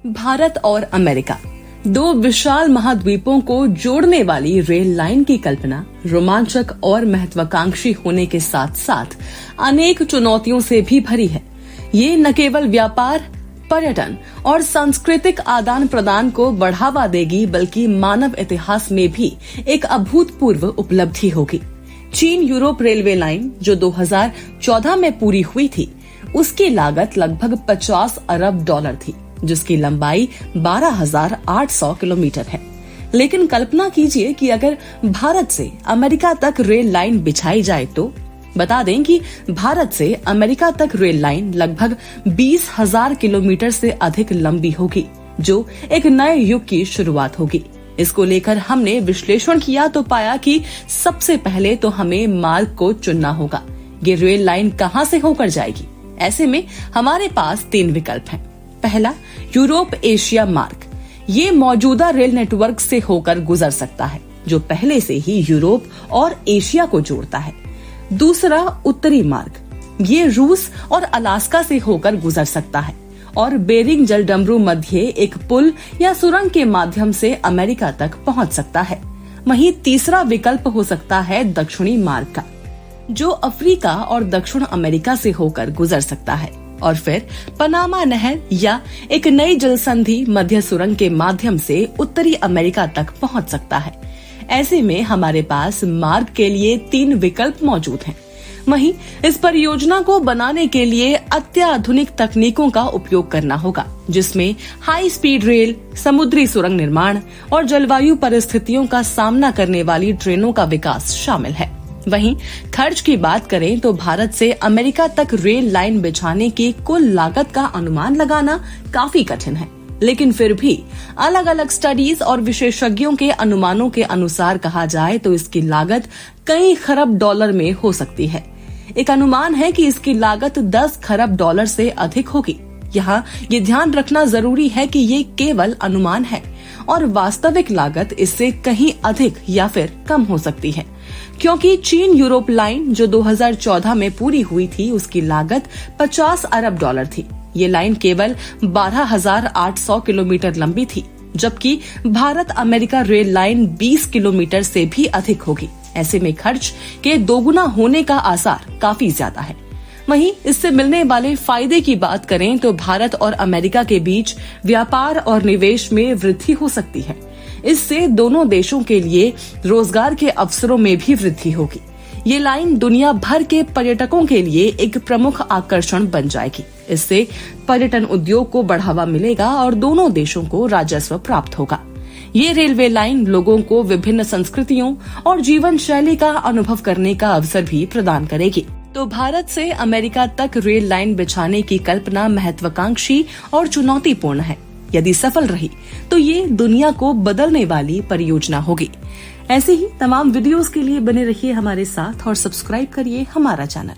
भारत और अमेरिका, दो विशाल महाद्वीपों को जोड़ने वाली रेल लाइन की कल्पना रोमांचक और महत्वाकांक्षी होने के साथ साथ अनेक चुनौतियों से भी भरी है। ये न केवल व्यापार, पर्यटन और सांस्कृतिक आदान प्रदान को बढ़ावा देगी, बल्कि मानव इतिहास में भी एक अभूतपूर्व उपलब्धि होगी। चीन यूरोप रेलवे लाइन जो 2014 में पूरी हुई थी, उसकी लागत लगभग $50 अरब थी, जिसकी लंबाई 12,800 किलोमीटर है। लेकिन कल्पना कीजिए कि अगर भारत से अमेरिका तक रेल लाइन बिछाई जाए तो बता दें कि भारत से अमेरिका तक रेल लाइन लगभग 20,000 किलोमीटर से अधिक लंबी होगी, जो एक नए युग की शुरुआत होगी। इसको लेकर हमने विश्लेषण किया तो पाया कि सबसे पहले तो हमें मार्ग को चुनना होगा। ये रेल लाइन कहां से होकर जाएगी? ऐसे में हमारे पास 3 विकल्प हैं। पहला, यूरोप एशिया मार्ग। ये मौजूदा रेल नेटवर्क से होकर गुजर सकता है, जो पहले से ही यूरोप और एशिया को जोड़ता है। दूसरा, उत्तरी मार्ग। ये रूस और अलास्का से होकर गुजर सकता है और बेरिंग जलडमरू मध्य एक पुल या सुरंग के माध्यम से अमेरिका तक पहुंच सकता है। वहीं तीसरा विकल्प हो सकता है दक्षिणी मार्ग का, जो अफ्रीका और दक्षिण अमेरिका से होकर गुजर सकता है और फिर पनामा नहर या एक नई जल संधि मध्य सुरंग के माध्यम से उत्तरी अमेरिका तक पहुंच सकता है। ऐसे में हमारे पास मार्ग के लिए 3 विकल्प मौजूद हैं। वहीं इस परियोजना को बनाने के लिए अत्याधुनिक तकनीकों का उपयोग करना होगा, जिसमें हाई स्पीड रेल, समुद्री सुरंग निर्माण और जलवायु परिस्थितियों का सामना करने वाली ट्रेनों का विकास शामिल है। वहीं खर्च की बात करें तो भारत से अमेरिका तक रेल लाइन बिछाने की कुल लागत का अनुमान लगाना काफी कठिन है, लेकिन फिर भी अलग अलग स्टडीज और विशेषज्ञों के अनुमानों के अनुसार कहा जाए तो इसकी लागत कई खरब डॉलर में हो सकती है। एक अनुमान है कि इसकी लागत 10 खरब डॉलर से अधिक होगी। यहाँ ये ध्यान रखना जरूरी है कि ये केवल अनुमान है और वास्तविक लागत इससे कहीं अधिक या फिर कम हो सकती है, क्योंकि चीन यूरोप लाइन जो 2014 में पूरी हुई थी, उसकी लागत $50 अरब थी। ये लाइन केवल 12,800 किलोमीटर लंबी थी, जबकि Bharat America rail line 20 kilometre से भी अधिक होगी। ऐसे में खर्च के दोगुना होने का आसार काफी ज्यादा है। वहीं इससे मिलने वाले फायदे की बात करें तो भारत और अमेरिका के बीच व्यापार और निवेश में वृद्धि हो सकती है। इससे दोनों देशों के लिए रोजगार के अवसरों में भी वृद्धि होगी। ये लाइन दुनिया भर के पर्यटकों के लिए एक प्रमुख आकर्षण बन जाएगी। इससे पर्यटन उद्योग को बढ़ावा मिलेगा और दोनों देशों को राजस्व प्राप्त होगा। ये रेलवे लाइन लोगों को विभिन्न संस्कृतियों और जीवन शैली का अनुभव करने का अवसर भी प्रदान करेगी। तो भारत से अमेरिका तक रेल लाइन बिछाने की कल्पना महत्वाकांक्षी और चुनौतीपूर्ण है। यदि सफल रही तो ये दुनिया को बदलने वाली परियोजना होगी। ऐसे ही तमाम वीडियोस के लिए बने रहिए हमारे साथ और सब्सक्राइब करिए हमारा चैनल।